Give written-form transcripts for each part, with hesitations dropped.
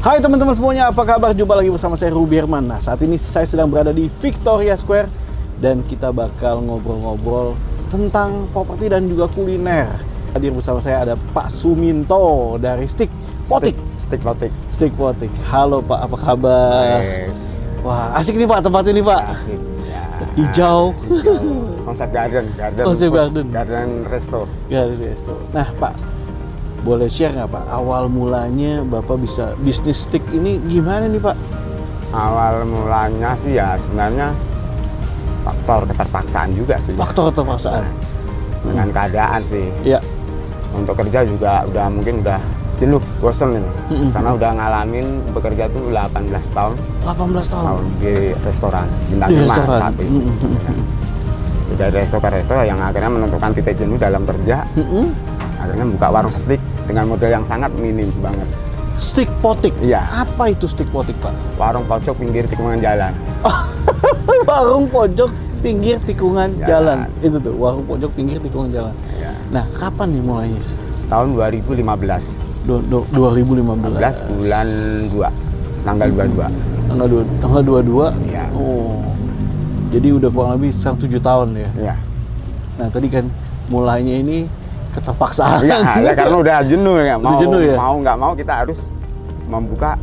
Hai teman-teman semuanya, apa kabar? Jumpa lagi bersama saya Ruby Herman. Nah, saat ini saya sedang berada di Victoria Square dan kita bakal ngobrol-ngobrol tentang properti dan juga kuliner. Hadir bersama saya ada Pak Suminto dari Stick Potik. Stick Potik. Halo Pak, apa kabar? Wah, asik nih Pak tempat ini Pak. Asik. Ya, hijau. Konsep garden resto. Garden resto. Nah Pak, boleh share nggak Pak, awal mulanya Bapak bisa bisnis stick ini gimana nih Pak? Awal mulanya sih ya sebenarnya faktor keterpaksaan juga sih. Faktor keterpaksaan. Dengan keadaan sih. Iya. Untuk kerja juga mungkin udah jenuh, bosen ini. Karena udah ngalamin bekerja tuh 18 tahun. 18 tahun di restoran bintang di 5 restoran. saat itu. Dari resto ke resto yang akhirnya menentukan titik jenuh dalam kerja. Akhirnya buka warung stick dengan modal yang sangat minim banget. Stick Potik? Iya. Apa itu Stick Potik Pak? Warung pojok pinggir tikungan jalan. Warung pojok pinggir tikungan jalan. Itu tuh, warung pojok pinggir tikungan jalan. Ya. Nah, kapan nih mulainya? Tahun 2015. 2015. Bulan 2. Tanggal 22. Tanggal 22? Iya. Oh. Jadi udah kurang lebih sekarang 7 tahun ya? Iya. Nah, tadi kan mulainya ini keterpaksaan. Iya, karena udah jenuh ya. Mau nggak mau kita harus membuka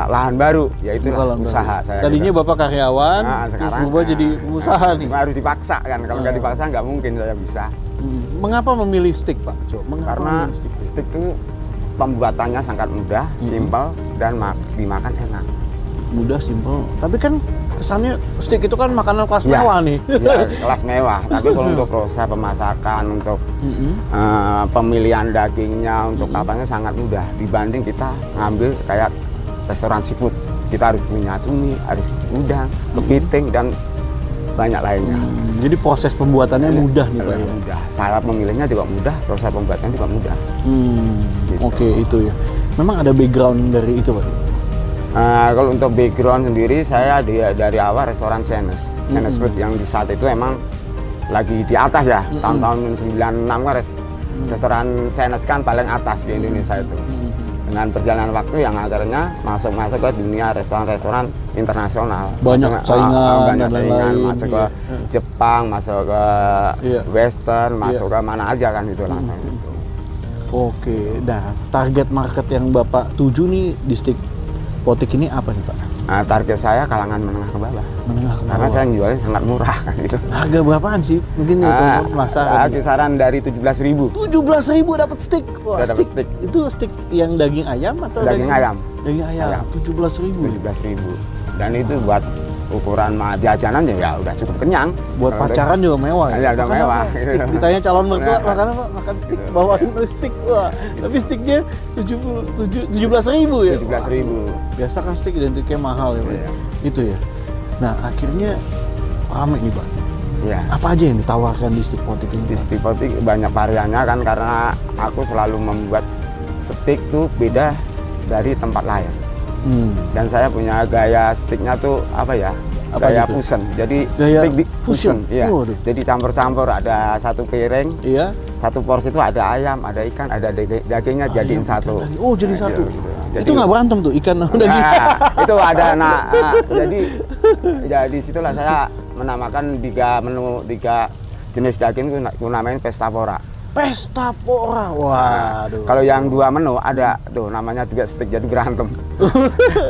lahan baru, yaitu usaha. Tadinya gitu. Bapak karyawan, terus berubah jadi usaha nih. Harus dipaksa kan, kalau nggak dipaksa nggak mungkin saya bisa. Mengapa memilih stick Pak? Karena stick itu pembuatannya sangat mudah, simpel, dan dimakan enak. Mudah, simpel. Tapi kan kesannya stick itu kan makanan kelas mewah nih. Ya, kelas mewah. Tapi kalau untuk proses pemasakan, untuk pemilihan dagingnya, untuk apanya sangat mudah dibanding kita ngambil kayak restoran seafood. Kita harus punya cumi, harus udang, kepiting, dan banyak lainnya. Jadi proses pembuatannya mudah nih Pak ya? Mudah. Cara memilihnya juga mudah, proses pembuatannya juga mudah. Gitu. Oke, itu ya. Memang ada background dari itu Pak? Kalau untuk background sendiri, saya dari awal restoran Chinese food yang di saat itu emang lagi di atas ya. Tahun-tahun 96 kan restoran Chinese kan paling atas di Indonesia itu. Dengan perjalanan waktu yang akhirnya masuk ke dunia restoran-restoran internasional. Banyak saingan, masuk ke Jepang, masuk ke Western, masuk ke mana aja kan itu lah. Gitu. Oke, nah target market yang Bapak tuju nih di Stick Potik ini apa nih Pak? Nah, target saya kalangan menengah ke bawah. Karena saya jualnya sangat murah kan itu. Harga berapaan sih? Mungkin itu penasaran. Kisaran dari 17.000. 17.000 dapat stick. Wah, dapat stick. Itu stick yang daging ayam atau daging ayam? Daging ayam. 17.000. 17.000. Dan itu buat ukuran jajanan ya udah cukup kenyang. Buat pacaran juga mewah ya. Udah mewah. Ditanya calon mertua, makan apa? Makan stick, bawain stick. Wah, tapi sticknya 17.000 ya. 17.000. Biasa kan stick identiknya mahal ya Pak. Itu ya. Nah, akhirnya ramai nih Pak. Iya. Apa aja yang ditawarkan di Stick Potik ini? Di Stick Potik banyak variannya kan, karena aku selalu membuat stick tuh beda dari tempat lain. Dan saya punya gaya sticknya tuh gaya fusion. Jadi gaya stick di fusion. Iya. Jadi campur-campur, ada satu piring. Iya. Satu porsi itu ada ayam, ada ikan, ada dagingnya jadiin satu. Oh, jadi satu. Jadi, itu nggak berantem tuh ikan sama daging. Itu ada jadi situlah saya menamakan tiga jenis daging itu namain Pestapora. Pestapora, waduh. Kalau yang 2 menu ada tuh namanya duet stick, jadi berantem.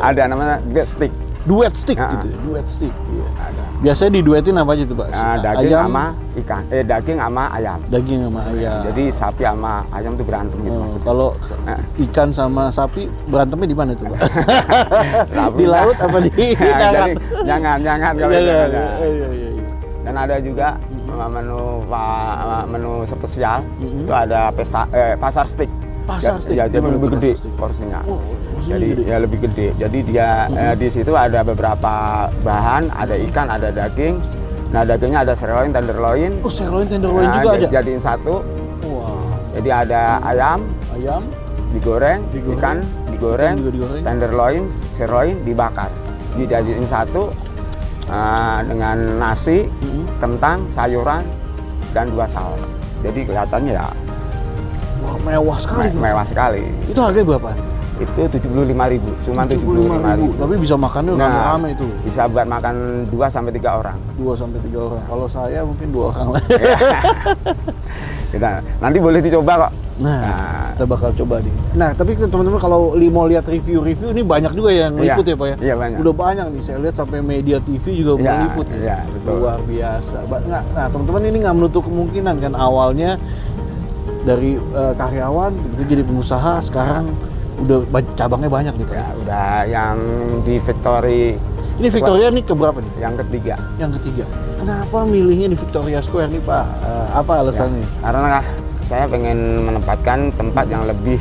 Ada namanya duet stick. Duet stick gitu, duet stick. Iya. Ada. Biasanya diduetin apa aja tuh Pak? Daging ayam sama ikan, daging sama ayam. Daging sama ayam. Jadi sapi sama ayam tuh berantem gitu. Kalau ikan sama sapi berantemnya di mana tuh Pak? Di laut apa di darat? Jangan kalau itu. Dan ada juga menu spesial itu ada pasar stick. Pasar stick. Ya, jadi lebih gede porsinya. Jadi ya lebih gede. Jadi dia di situ ada beberapa bahan, ada ikan, ada daging. Nah, dagingnya ada sirloin, tenderloin. Oh, sirloin, tenderloin juga ada. Jadiin satu. Wow. Jadi ada ayam digoreng, ikan digoreng, tenderloin, sirloin dibakar. Dijadiin satu dengan nasi, kentang, sayuran, dan 2 saus. Jadi kelihatannya ya wah, mewah sekali. Mewah sekali. Itu harganya berapa? itu 75.000, cuma 75.000. Tapi bisa makannya rame-rame itu. Bisa buat makan 2 sampai 3 orang. 2 sampai 3 orang. Kalau saya mungkin 2 orang lah. Kita nanti boleh dicoba kok. Nah, kita bakal coba nih. Nah, tapi teman-teman kalau mau lihat review-review ini banyak juga yang meliput ya Pak ya? Iya banyak. Udah banyak nih, saya lihat sampai media TV juga meliput ya. Iya, betul. Luar biasa. Nah, teman-teman ini nggak menutup kemungkinan kan awalnya dari karyawan begitu jadi pengusaha, sekarang udah cabangnya banyak nih Pak. Ya, udah yang di Victory. Ini Victoria nih keberapa nih? Yang ketiga. Yang ketiga. Kenapa milihnya di Victoria Square nih Pak? Apa alasannya? Ya, karena saya pengen menempatkan tempat yang lebih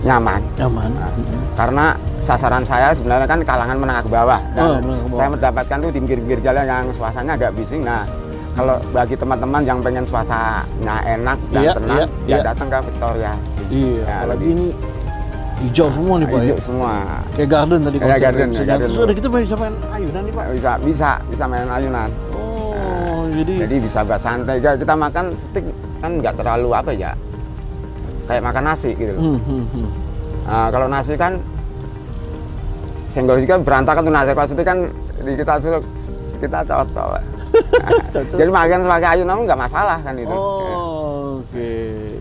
nyaman. Nyaman. Nah, karena sasaran saya sebenarnya kan kalangan menengah ke bawah. Dan menengah ke bawah. saya mendapatkan tuh di pinggir-pinggir jalan yang suasananya agak bising. Nah, kalau bagi teman-teman yang pengen suasananya enak dan tenang, datang ke Victoria. Iya, Ya, apalagi ini hijau semua nih Pak. Hijau ya? semua. Kayak garden tadi Kayak garden. Terus udah gitu bisa main ayunan nih Pak. Bisa main ayunan. Oh, Jadi bisa buat santai. Kita makan steak kan nggak terlalu apa ya, kayak makan nasi gitu loh. Nah, kalau nasi kan senggol juga berantakan tuh nasi. Kalau steak kan kita cocok. Jadi makan pakai ayunan nggak masalah kan itu. Oh, oke.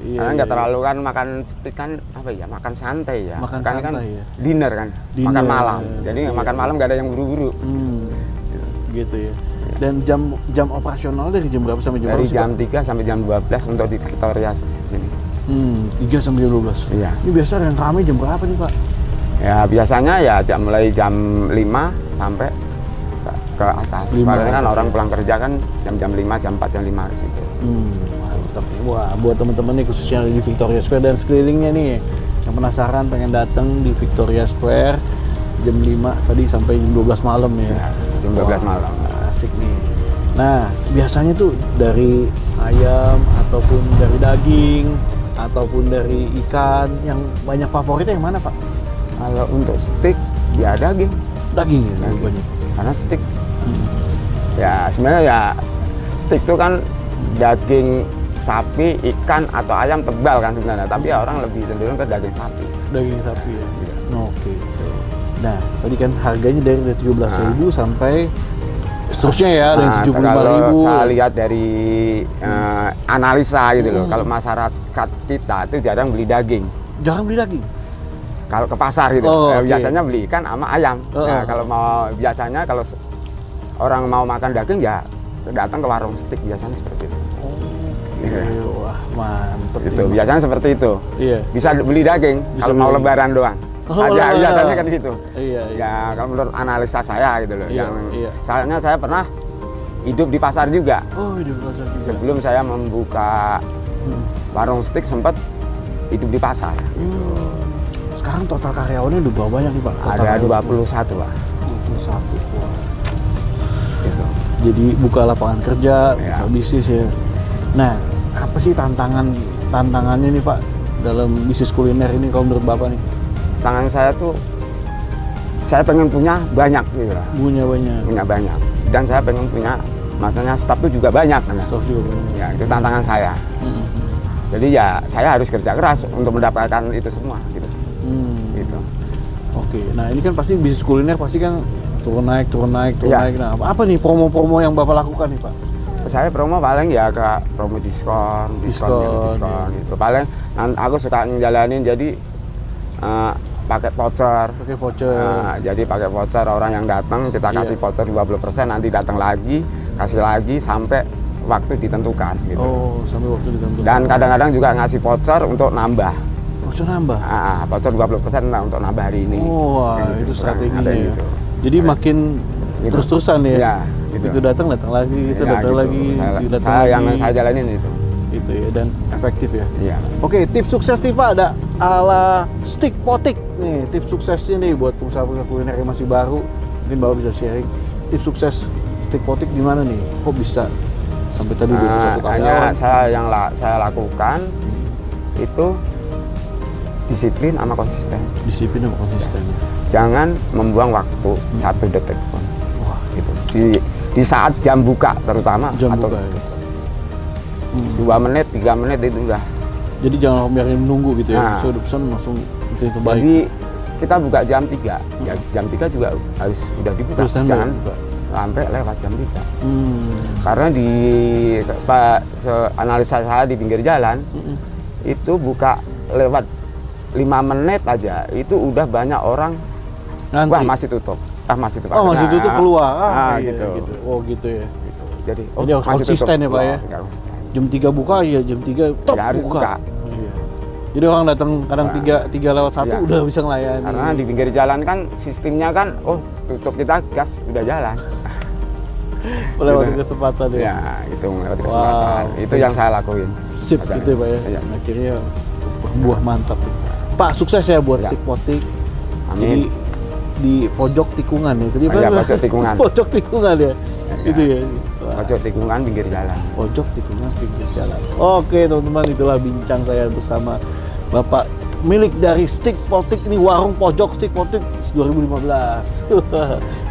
Iya, Karena nggak terlalu kan makan steak kan apa ya, makan santai ya. Makan kan santai ya. Dinner kan, makan malam. Jadi makan malam nggak ada yang buru-buru. Gitu ya. Dan jam operasional dari jam berapa sampai jam berapa? Dari jam 3 sampai jam 12 untuk di Victoria sini. 3 sampai jam 12. Iya. Ini biasa yang ramai jam berapa nih Pak? Ya biasanya ya mulai jam 5 sampai ke atas. Soalnya kan orang pulang kerja kan jam 5, jam 4, jam 5 gitu. Mantap. Wah, buat teman-teman nih khususnya di Victoria Square dan sekelilingnya nih yang penasaran pengen datang di Victoria Square jam 5 tadi sampai jam 12 malam ya. Jam 12 malam. Asik nih. Nah, biasanya tuh dari ayam ataupun dari daging ataupun dari ikan yang banyak favoritnya yang mana Pak? Kalau untuk steak ya daging. Daging ya banyak. Karena steak ya sebenarnya ya steak itu kan daging sapi, ikan atau ayam tebal kan sebenarnya. Tapi ya orang lebih cenderung ke daging sapi. Daging sapi ya. Oke. Nah, tadi kan harganya dari 17.000 sampai seterusnya ya, dari 75.000. Kalau saya lihat dari analisa gitu loh, kalau masyarakat kita itu jarang beli daging. Jarang beli daging? Kalau ke pasar gitu, biasanya beli ikan sama ayam. Nah, kalau biasanya kalau orang mau makan daging ya datang ke warung steak biasanya seperti itu. Wah, mantep. Gitu. Biasanya seperti itu. Iya. Bisa beli daging kalau mau lebaran doang. Biasanya kan gitu. Iya. Ya kalau menurut analisa saya gitu loh. Iya, Soalnya saya pernah hidup di pasar juga. Oh, hidup di pasar juga. Sebelum saya membuka warung steak sempat hidup di pasar. Sekarang total karyawannya udah berapa banyak nih Pak? Ada 21 Pak. 21. Wah. Gitu. Jadi buka lapangan kerja, buka bisnis ya. Nah, apa sih tantangannya nih Pak dalam bisnis kuliner ini kalau menurut Bapak nih? Tangan saya tuh, saya pengen punya banyak gitu lah. Punya banyak. Dan saya pengen punya, maksudnya staff itu juga banyak. Staff juga banyak. Ya, itu tantangan saya. Jadi ya saya harus kerja keras untuk mendapatkan itu semua gitu. Gitu. Oke, nah ini kan pasti bisnis kuliner pasti kan turun naik. Nah, apa nih promo-promo yang Bapak lakukan nih Pak? Saya promo paling ya ke promo diskon gitu. Paling aku suka ngejalanin jadi pakai voucher. Jadi pakai voucher orang yang datang kita kasih voucher 20%, nanti datang lagi kasih lagi sampai waktu ditentukan gitu. Oh, sampai waktu ditentukan. Dan kadang-kadang juga ngasih voucher untuk nambah. Voucher nambah? Voucher 20% untuk nambah hari ini. Oh, wah, itu strateginya ya. Gitu. Jadi makin gitu. Terus-terusan ya? Iya. Gitu. Itu datang lagi, itu datang gitu. lagi, yang saya jalanin itu. Itu ya, dan efektif ya. Iya. Oke, tips sukses nih Pak ada ala stick potik nih, tips suksesnya nih buat pengusaha-pengusaha kuliner yang masih baru, mungkin Bapak bisa sharing tips sukses stick potik di mana nih? Kok bisa sampai tadi 21 karyawan? Hanya saya lakukan itu disiplin sama konsisten. Disiplin sama konsisten. Jangan membuang waktu 1 detik pun. Wah, gitu. Di saat jam buka terutama jam atau buka, ya. 2 menit, 3 menit itu udah. Jadi jangan biarin menunggu gitu ya. Saya udah pesan langsung itu baik. Jadi kita buka jam 3, ya jam 3 juga harus udah dibuka, Terus standby. jangan sampai lewat jam 3. Karena di analisa saya di pinggir jalan, itu buka lewat 5 menit aja, itu udah banyak orang, Ngantri. wah masih tutup. Masih tutup. Oh, masih tutup keluar. Iya, gitu. gitu. Oh, gitu ya. Gitu. Jadi Harus masih konsisten tutup. ya, Pak ya. Nggak konsisten. Jam 3 buka ya, jam 3 top Ya, harus buka. Iya. Jadi orang datang kadang 3 lewat 1 Iya. udah bisa ngelayani. Karena di pinggir jalan kan sistemnya kan, tutup kita gas udah jalan. Melewati Gitu. kesempatan ya. Ya, itu melewati kesempatan. Wow. Itu yang saya lakuin. Sip Makanya. gitu ya, Pak ya. Iya. Akhirnya buah mantap. Pak, sukses ya buat Ya. stick potik. Jadi Amin. di pojok tikungan ya. Tadi Iya, pojok tikungan. Pojok tikungan ya. Itu ya. Wah. Pojok tikungan pinggir jalan. Pojok tikungan pinggir jalan. Oke, teman-teman, itulah bincang saya bersama Bapak milik dari Stick Potik ini, warung pojok Stick Potik 2015.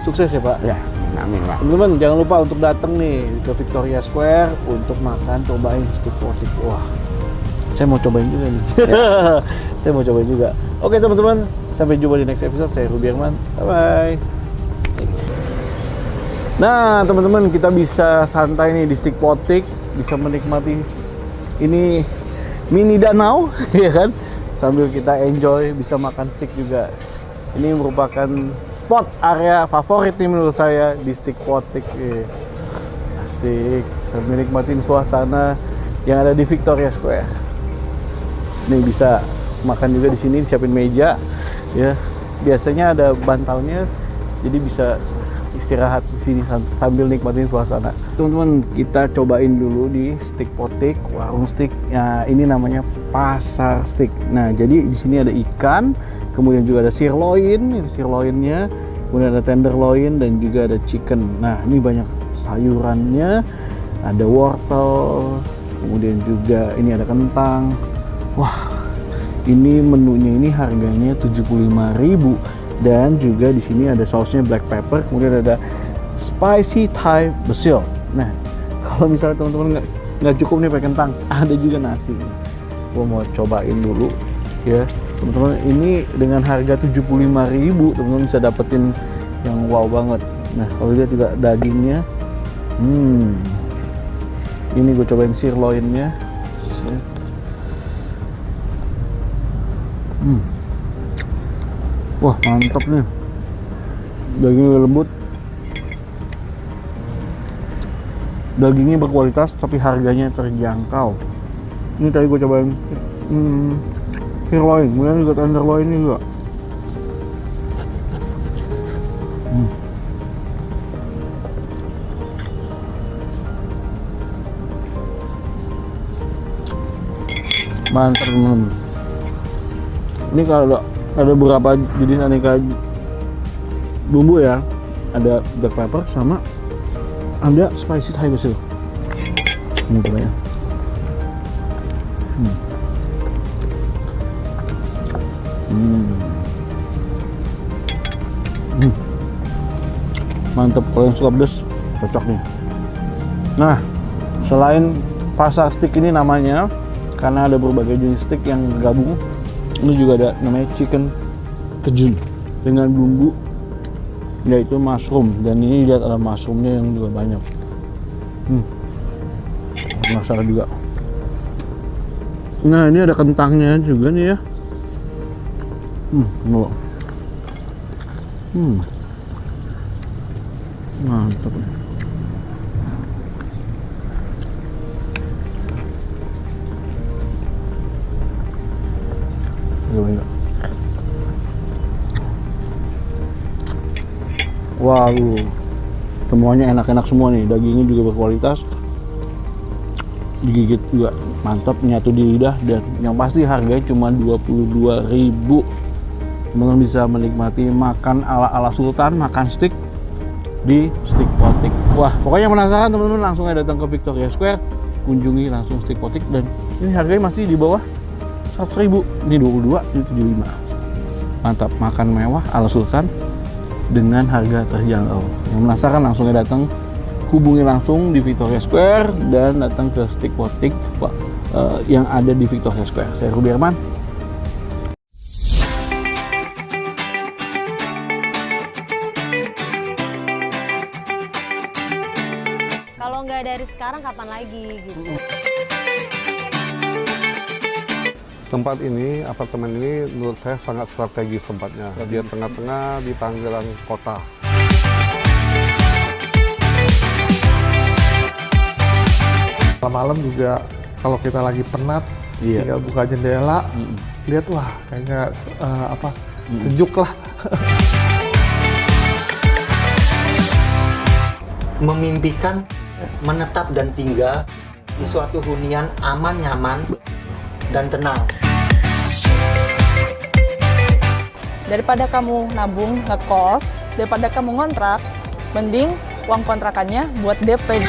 Sukses ya, Pak. Ya, amin, Pak. Teman-teman, jangan lupa untuk datang nih ke Victoria Square untuk makan, cobain Stick Potik. Wah, saya mau cobain juga nih. Saya mau cobain juga. Oke, teman-teman, sampai jumpa di next episode. Saya Ruby Herman. Bye-bye. Nah, teman-teman, kita bisa santai nih di Stick Potik, bisa menikmati ini mini danau, ya kan? Sambil kita enjoy, bisa makan stick juga. Ini merupakan spot area favorit nih menurut saya di Stick Potik. Asik, sambil nikmatin suasana yang ada di Victoria Square. Nih bisa makan juga di sini, disiapin meja, ya. Biasanya ada bantalnya, jadi bisa istirahat di sini sambil nikmatin suasana. Teman-teman, kita cobain dulu di Stick Potik, warung stick. Ya, ini namanya Pasar Stick. Nah, jadi di sini ada ikan, kemudian juga ada sirloin, ini sirloinnya, kemudian ada tenderloin dan juga ada chicken. Nah, ini banyak sayurannya, ada wortel, kemudian juga ini ada kentang. Wah, ini menunya ini harganya 75.000. Dan juga di sini ada sausnya black pepper, kemudian ada spicy Thai basil. Nah, kalau misalnya teman-teman nggak cukup nih pakai kentang, ada juga nasi. Gua mau cobain dulu, ya teman-teman. Ini dengan harga 75.000, teman-teman bisa dapetin yang wow banget. Nah, kalau lihat juga dagingnya, ini gue cobain sirloinnya. Wah, mantap nih. Dagingnya lembut. Dagingnya berkualitas tapi harganya terjangkau. Ini tadi gue cobain sirloin, kemudian juga tenderloin juga. Mantap, teman-teman. Ini kalau ada beberapa jenis aneka bumbu ya, ada black pepper sama ada spicy Thai basil. Ini coba ya. Mantap, kalau yang suka pedas cocok nih. Nah, selain pasar stick ini namanya karena ada berbagai jenis stick yang gabung, ini juga ada namanya chicken kejun dengan bumbu yaitu mushroom, dan ini lihat ada mushroomnya yang juga banyak. Masalah juga. Nah, ini ada kentangnya juga nih ya. Mantap. Wow, semuanya enak-enak semua nih. Dagingnya juga berkualitas, digigit juga mantap, nyatu di lidah, dan yang pasti harganya cuma 22.000. Teman-teman bisa menikmati makan ala-ala sultan, makan stick di Stick Potik. Wah, pokoknya penasaran teman-teman, langsung aja datang ke Victoria Square, kunjungi langsung Stick Potik, dan ini harganya masih di bawah 100.000. Ini 22, ini 75. Mantap, makan mewah ala sultan dengan harga terjangkau. Yang penasaran langsung aja datang, hubungi langsung di Victoria Square dan datang ke Stick Potik yang ada di Victoria Square. Saya Ruby Herman. sekarang kapan lagi gitu. Tempat ini, apartemen ini menurut saya sangat strategis tempatnya. Dia tengah-tengah di Tangerang Kota. Malam juga kalau kita lagi penat, tinggal buka jendela, lihat wah kayaknya sejuk lah. Memimpikan menetap dan tinggal di suatu hunian aman, nyaman, dan tenang. Daripada kamu nabung ngekos, daripada kamu ngontrak, mending uang kontrakannya buat DP.